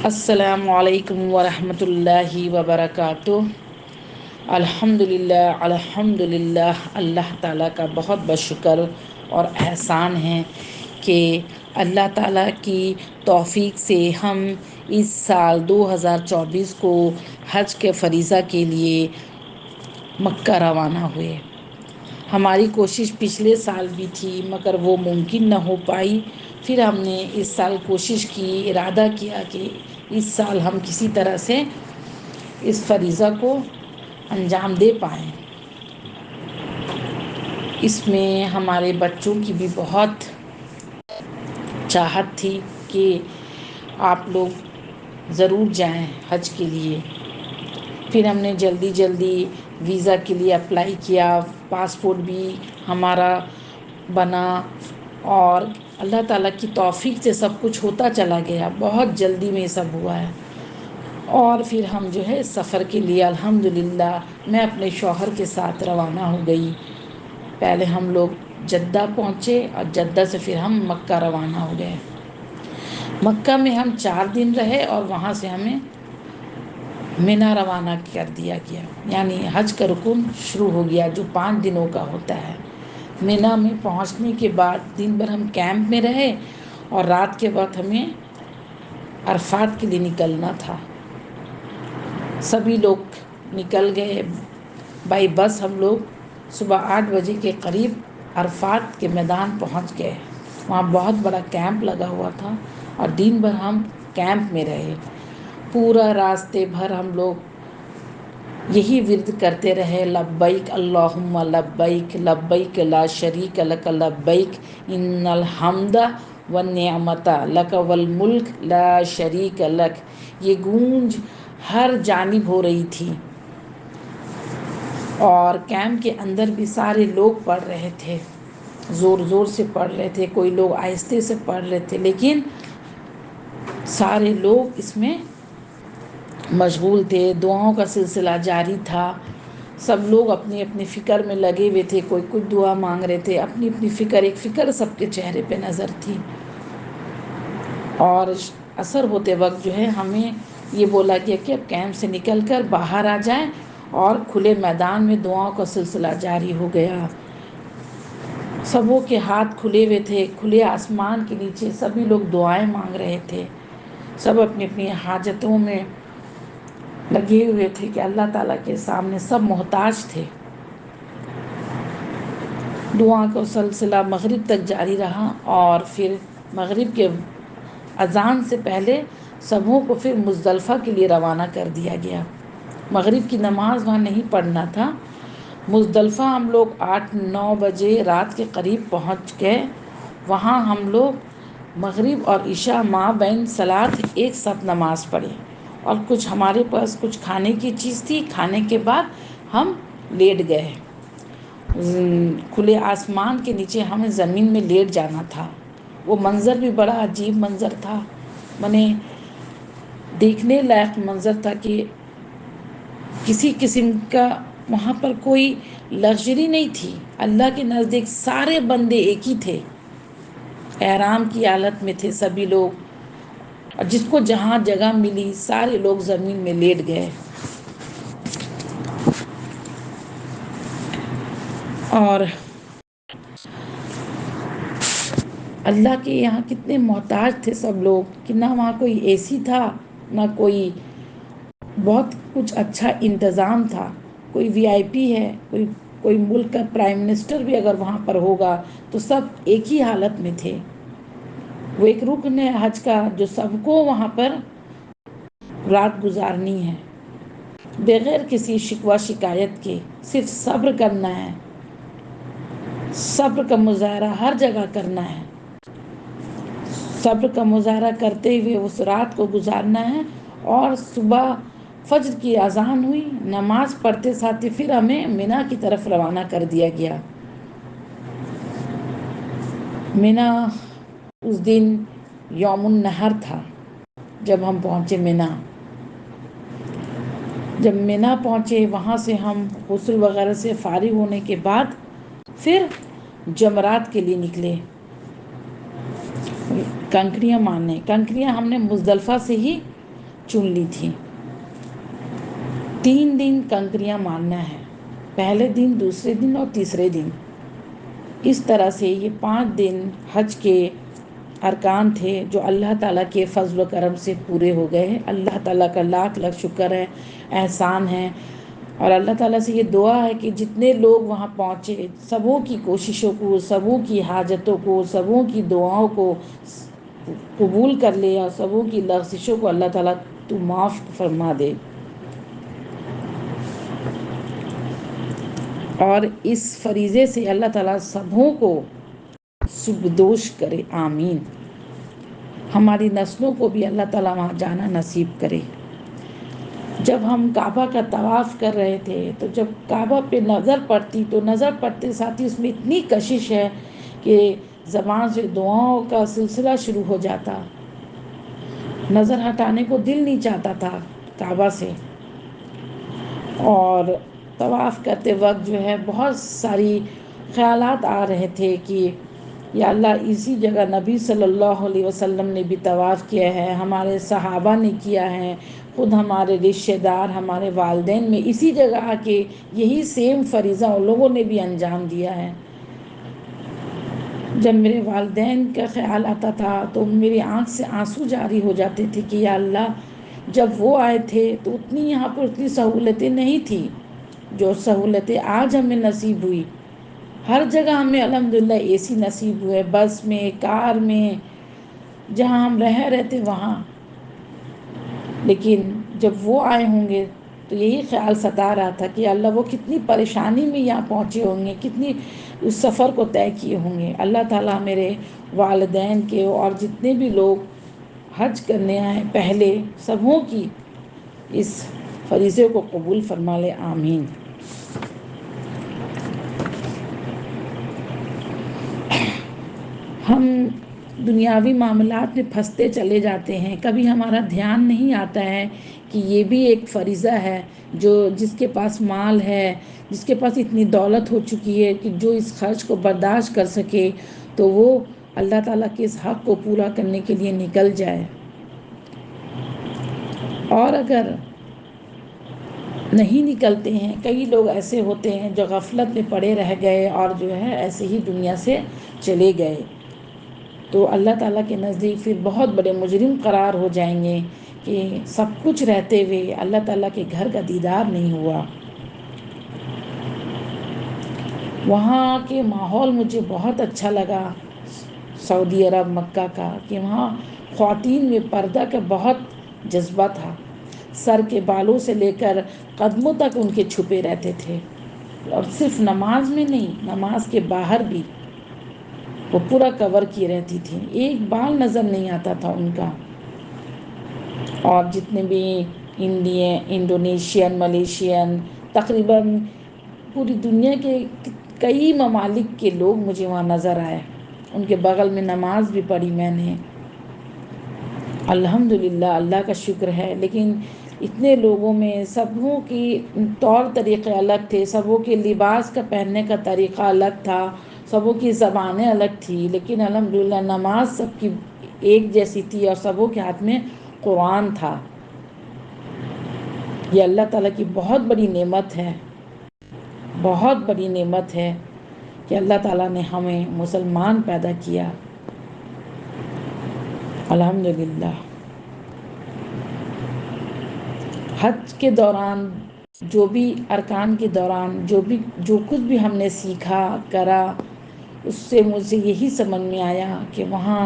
السلام علیکم ورحمۃ اللہ وبرکاتہ۔ الحمدللہ اللہ تعالیٰ کا بہت بہت شکر اور احسان ہے کہ اللہ تعالیٰ کی توفیق سے ہم اس سال 2024 کو حج کے فریضہ کے لیے مکہ روانہ ہوئے۔ ہماری کوشش پچھلے سال بھی تھی مگر وہ ممکن نہ ہو پائی۔ پھر ہم نے اس سال کوشش کی، ارادہ کیا کہ اس سال ہم کسی طرح سے اس فریضہ کو انجام دے پائیں۔ اس میں ہمارے بچوں کی بھی بہت چاہت تھی کہ آپ لوگ ضرور جائیں حج کے لیے۔ پھر ہم نے جلدی ویزا کے لیے اپلائی کیا، پاسپورٹ بھی ہمارا بنا اور اللہ تعالیٰ کی توفیق سے سب کچھ ہوتا چلا گیا۔ بہت جلدی میں سب ہوا ہے۔ اور پھر ہم جو ہے سفر کے لیے الحمدللہ میں اپنے شوہر کے ساتھ روانہ ہو گئی۔ پہلے ہم لوگ جدہ پہنچے اور جدہ سے پھر ہم مکہ روانہ ہو گئے۔ مکہ میں ہم 4 دن رہے اور وہاں سے ہمیں مینا روانہ کر دیا گیا، یعنی حج کا رکن شروع ہو گیا جو 5 دنوں کا ہوتا ہے۔ مینا میں پہنچنے کے بعد دن بھر ہم کیمپ میں رہے اور رات کے وقت ہمیں عرفات کے لیے نکلنا تھا۔ سبھی لوگ نکل گئے بائی بس۔ ہم لوگ صبح 8 بجے کے قریب عرفات کے میدان پہنچ گئے۔ وہاں بہت بڑا کیمپ لگا ہوا تھا اور دن بھر ہم کیمپ میں رہے۔ پورا راستے بھر ہم لوگ یہی ورد کرتے رہے، لبیک اللہم لبیک لبیک لا شریک لک لبیک ان الحمد والنعمت لک والملک لا شریک لک۔ یہ گونج ہر جانب ہو رہی تھی اور کیمپ کے اندر بھی سارے لوگ پڑھ رہے تھے، زور سے پڑھ رہے تھے، کوئی لوگ آہستہ سے پڑھ رہے تھے، لیکن سارے لوگ اس میں مشغول تھے۔ دعاؤں کا سلسلہ جاری تھا۔ سب لوگ اپنی اپنی فکر میں لگے ہوئے تھے، کوئی کچھ دعا مانگ رہے تھے، اپنی اپنی ایک فکر سب کے چہرے پہ نظر تھی۔ اور عصر ہوتے وقت جو ہے ہمیں یہ بولا گیا کہ اب کیمپ سے نکل کر باہر آ جائیں اور کھلے میدان میں دعاؤں کا سلسلہ جاری ہو گیا۔ سبوں کے ہاتھ کھلے ہوئے تھے، کھلے آسمان کے نیچے سبھی لوگ دعائیں مانگ رہے تھے۔ سب اپنی اپنی حاجتوں میں لگے ہوئے تھے کہ اللہ تعالیٰ کے سامنے سب محتاج تھے۔ دعا کا سلسلہ مغرب تک جاری رہا اور پھر مغرب کے اذان سے پہلے سبوں کو پھر مزدلفہ کے لیے روانہ کر دیا گیا۔ مغرب کی نماز وہاں نہیں پڑھنا تھا۔ مزدلفہ ہم لوگ 8-9 بجے رات کے قریب پہنچ گئے۔ وہاں ہم لوگ مغرب اور عشاء مابین صلاۃ ایک ساتھ نماز پڑھی اور کچھ ہمارے پاس کچھ کھانے کی چیز تھی۔ کھانے کے بعد ہم لیٹ گئے۔ کھلے آسمان کے نیچے ہمیں زمین میں لیٹ جانا تھا۔ وہ منظر بھی بڑا عجیب منظر تھا، دیکھنے لائق منظر تھا کہ کسی قسم کا وہاں پر کوئی لگژری نہیں تھی۔ اللہ کے نزدیک سارے بندے ایک ہی تھے، احرام کی حالت میں تھے سبھی لوگ، اور جس کو جہاں جگہ ملی سارے لوگ زمین میں لیٹ گئے۔ اور اللہ کے یہاں کتنے محتاج تھے سب لوگ کہ نہ وہاں کوئی اے سی تھا، نہ کوئی بہت کچھ اچھا انتظام تھا۔ کوئی وی آئی پی ہے، کوئی ملک کا پرائم منسٹر بھی اگر وہاں پر ہوگا تو سب ایک ہی حالت میں تھے۔ وہ ایک رکن ہے حج کا جو سب کو وہاں پر رات گزارنی ہے بغیر کسی شکوہ شکایت کے۔ صرف صبر کرنا ہے، صبر کا مظاہرہ ہر جگہ کرنا ہے، صبر کا مظاہرہ کرتے ہوئے اس رات کو گزارنا ہے۔ اور صبح فجر کی اذان ہوئی، نماز پڑھتے ساتھ پھر ہمیں مینا کی طرف روانہ کر دیا گیا۔ مینا اس دن یوم النحر تھا جب ہم پہنچے مینا۔ جب مینا پہنچے وہاں سے ہم غسل وغیرہ سے فارغ ہونے کے بعد پھر جمرات کے لیے نکلے کنکریاں مارنے۔ کنکریاں ہم نے مزدلفہ سے ہی چن لی تھیں۔ 3 دن کنکریاں مارنا ہے، پہلے دن، دوسرے دن اور تیسرے دن۔ اس طرح سے یہ 5 دن حج کے ارکان تھے جو اللہ تعالیٰ کے فضل و کرم سے پورے ہو گئے ہیں۔ اللہ تعالیٰ کا لاکھ لاکھ شکر ہے، احسان ہے، اور اللہ تعالیٰ سے یہ دعا ہے کہ جتنے لوگ وہاں پہنچے سبوں کی کوششوں کو، سبوں کی حاجتوں کو، سبوں کی دعاؤں کو قبول کر لے، اور سبوں کی لغزشوں کو اللہ تعالیٰ تو معاف فرما دے، اور اس فریضے سے اللہ تعالیٰ سبوں کو سبدوش کرے، آمین۔ ہماری نسلوں کو بھی اللہ تعالیٰ وہاں جانا نصیب کرے۔ جب ہم کعبہ کا طواف کر رہے تھے تو جب کعبہ پہ نظر پڑتی تو نظر پڑتے ساتھ ہی اس میں اتنی کشش ہے کہ زبان سے دعاؤں کا سلسلہ شروع ہو جاتا، نظر ہٹانے کو دل نہیں چاہتا تھا کعبہ سے، اور طواف کرتے وقت جو ہے بہت ساری خیالات آ رہے تھے کہ یا اللہ اسی جگہ نبی صلی اللہ علیہ وسلم نے بھی طواف کیا ہے، ہمارے صحابہ نے کیا ہے، خود ہمارے رشتہ دار، ہمارے والدین میں اسی جگہ آ کے یہی سیم فریضہ ان لوگوں نے بھی انجام دیا ہے۔ جب میرے والدین کا خیال آتا تھا تو میری آنکھ سے آنسو جاری ہو جاتے تھے کہ یا اللہ جب وہ آئے تھے تو اتنی یہاں پر اتنی سہولتیں نہیں تھیں جو سہولتیں آج ہمیں نصیب ہوئی۔ ہر جگہ ہمیں الحمدللہ اے سی نصیب ہوئے، بس میں، کار میں، جہاں ہم رہ رہے تھے وہاں، لیکن جب وہ آئے ہوں گے تو یہی خیال ستا رہا تھا کہ اللہ وہ کتنی پریشانی میں یہاں پہنچے ہوں گے، کتنی اس سفر کو طے کیے ہوں گے۔ اللہ تعالیٰ میرے والدین کے اور جتنے بھی لوگ حج کرنے آئے پہلے سبوں کی اس فریضے کو قبول فرما لے، آمین۔ ہم دنیاوی معاملات میں پھنستے چلے جاتے ہیں، کبھی ہمارا دھیان نہیں آتا ہے کہ یہ بھی ایک فریضہ ہے، جس کے پاس مال ہے، جس کے پاس اتنی دولت ہو چکی ہے کہ جو اس خرچ کو برداشت کر سکے تو وہ اللہ تعالیٰ کے اس حق کو پورا کرنے کے لیے نکل جائے، اور اگر نہیں نکلتے ہیں، کئی لوگ ایسے ہوتے ہیں جو غفلت میں پڑے رہ گئے اور جو ہے ایسے ہی دنیا سے چلے گئے، تو اللہ تعالیٰ کے نزدیک پھر بہت بڑے مجرم قرار ہو جائیں گے کہ سب کچھ رہتے ہوئے اللہ تعالیٰ کے گھر کا دیدار نہیں ہوا۔ وہاں کے ماحول مجھے بہت اچھا لگا، سعودی عرب مکہ کا، کہ وہاں خواتین میں پردہ کا بہت جذبہ تھا، سر کے بالوں سے لے کر قدموں تک ان کے چھپے رہتے تھے، اور صرف نماز میں نہیں، نماز کے باہر بھی وہ پورا کور کی رہتی تھی، ایک بال نظر نہیں آتا تھا ان کا۔ اور جتنے بھی انڈونیشین، ملیشین، تقریباً پوری دنیا کے کئی ممالک کے لوگ مجھے وہاں نظر آئے، ان کے بغل میں نماز بھی پڑھی میں نے، الحمدللہ، اللہ کا شکر ہے۔ لیکن اتنے لوگوں میں سبوں کی طور طریقے الگ تھے، سبوں کے لباس کا پہننے کا طریقہ الگ تھا، سبوں کی زبانیں الگ تھی، لیکن الحمدللہ نماز سب کی ایک جیسی تھی، اور سبوں کے ہاتھ میں قرآن تھا۔ یہ اللہ تعالیٰ کی بہت بڑی نعمت ہے، بہت بڑی نعمت ہے کہ اللہ تعالیٰ نے ہمیں مسلمان پیدا کیا، الحمدللہ۔ حج کے دوران جو بھی ارکان کے دوران جو کچھ بھی ہم نے سیکھا کرا، اس سے مجھے یہی سمجھ میں آیا کہ وہاں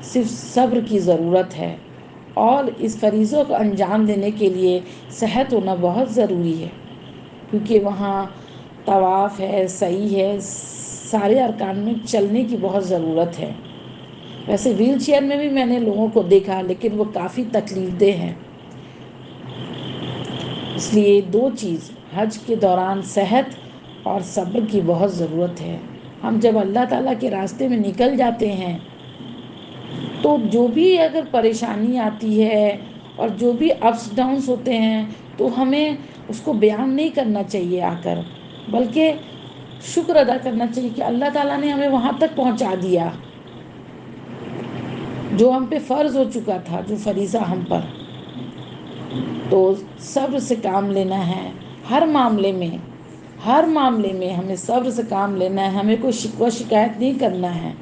صرف صبر کی ضرورت ہے، اور اس فریضوں کو انجام دینے کے لیے صحت ہونا بہت ضروری ہے، کیونکہ وہاں طواف ہے، سعی ہے، سارے ارکان میں چلنے کی بہت ضرورت ہے۔ ویسے ویل چیئر میں بھی میں نے لوگوں کو دیکھا، لیکن وہ کافی تکلیف دہ ہیں، اس لیے 2 چیز حج کے دوران صحت اور صبر کی بہت ضرورت ہے۔ ہم جب اللہ تعالیٰ کے راستے میں نکل جاتے ہیں تو جو بھی اگر پریشانی آتی ہے اور جو بھی اپس ڈاؤنس ہوتے ہیں تو ہمیں اس کو بیان نہیں کرنا چاہیے آ کر، بلکہ شکر ادا کرنا چاہیے کہ اللہ تعالیٰ نے ہمیں وہاں تک پہنچا دیا جو ہم پہ فرض ہو چکا تھا، جو فریضہ ہم پر۔ تو صبر سے کام لینا ہے، ہر معاملے میں ہمیں صبر سے کام لینا ہے، ہمیں کوئی شکوہ شکایت نہیں کرنا ہے۔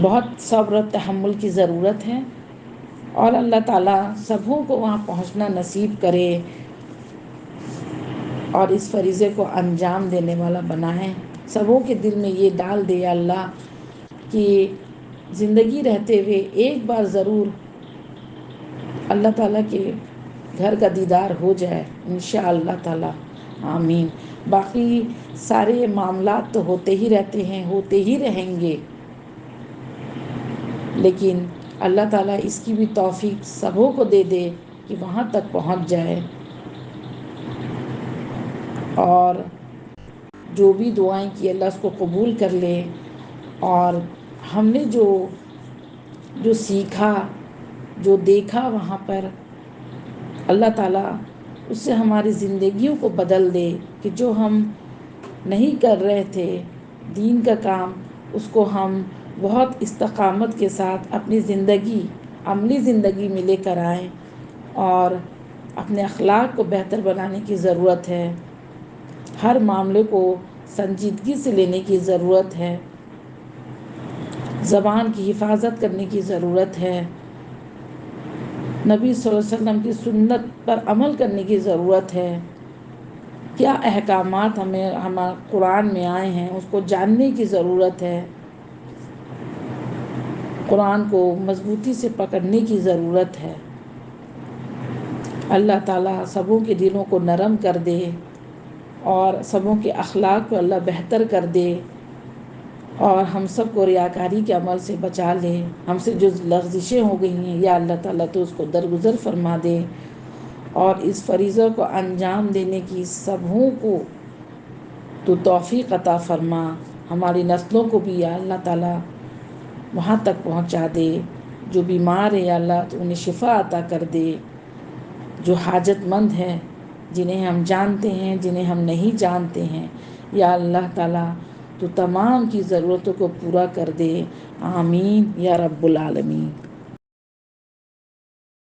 بہت صبر و تحمل کی ضرورت ہے، اور اللہ تعالیٰ سبوں کو وہاں پہنچنا نصیب کرے اور اس فریضے کو انجام دینے والا بنائے۔ سبوں کے دل میں یہ ڈال دے یا اللہ کہ زندگی رہتے ہوئے ایک بار ضرور اللہ تعالیٰ کے گھر کا دیدار ہو جائے، انشاءاللہ تعالیٰ، آمین۔ باقی سارے معاملات تو ہوتے ہی رہتے ہیں، ہوتے ہی رہیں گے، لیکن اللہ تعالیٰ اس کی بھی توفیق سبوں کو دے دے کہ وہاں تک پہنچ جائے، اور جو بھی دعائیں کی اللہ اس کو قبول کر لے، اور ہم نے جو سیکھا، جو دیکھا وہاں پر، اللہ تعالیٰ اس سے ہماری زندگیوں کو بدل دے کہ جو ہم نہیں کر رہے تھے دین کا کام، اس کو ہم بہت استقامت کے ساتھ اپنی زندگی، عملی زندگی میں لے کر آئیں، اور اپنے اخلاق کو بہتر بنانے کی ضرورت ہے، ہر معاملے کو سنجیدگی سے لینے کی ضرورت ہے، زبان کی حفاظت کرنے کی ضرورت ہے، نبی صلی اللہ علیہ وسلم کی سنت پر عمل کرنے کی ضرورت ہے، کیا احکامات ہمیں قرآن میں آئے ہیں اس کو جاننے کی ضرورت ہے، قرآن کو مضبوطی سے پکڑنے کی ضرورت ہے۔ اللہ تعالیٰ سبوں کے دلوں کو نرم کر دے، اور سبوں کے اخلاق کو اللہ بہتر کر دے، اور ہم سب کو ریاکاری کے عمل سے بچا لے۔ ہم سے جو لغزشیں ہو گئی ہیں یا اللہ تعالیٰ تو اس کو درگزر فرما دے، اور اس فریضہ کو انجام دینے کی سبوں کو تو توفیق عطا فرما، ہماری نسلوں کو بھی یا اللہ تعالیٰ وہاں تک پہنچا دے، جو بیمار ہے یا اللہ تو انہیں شفا عطا کر دے، جو حاجت مند ہے جنہیں ہم جانتے ہیں جنہیں ہم نہیں جانتے ہیں، یا اللہ تعالیٰ تو تمام کی ضرورتوں کو پورا کر دے، آمین یا رب العالمین۔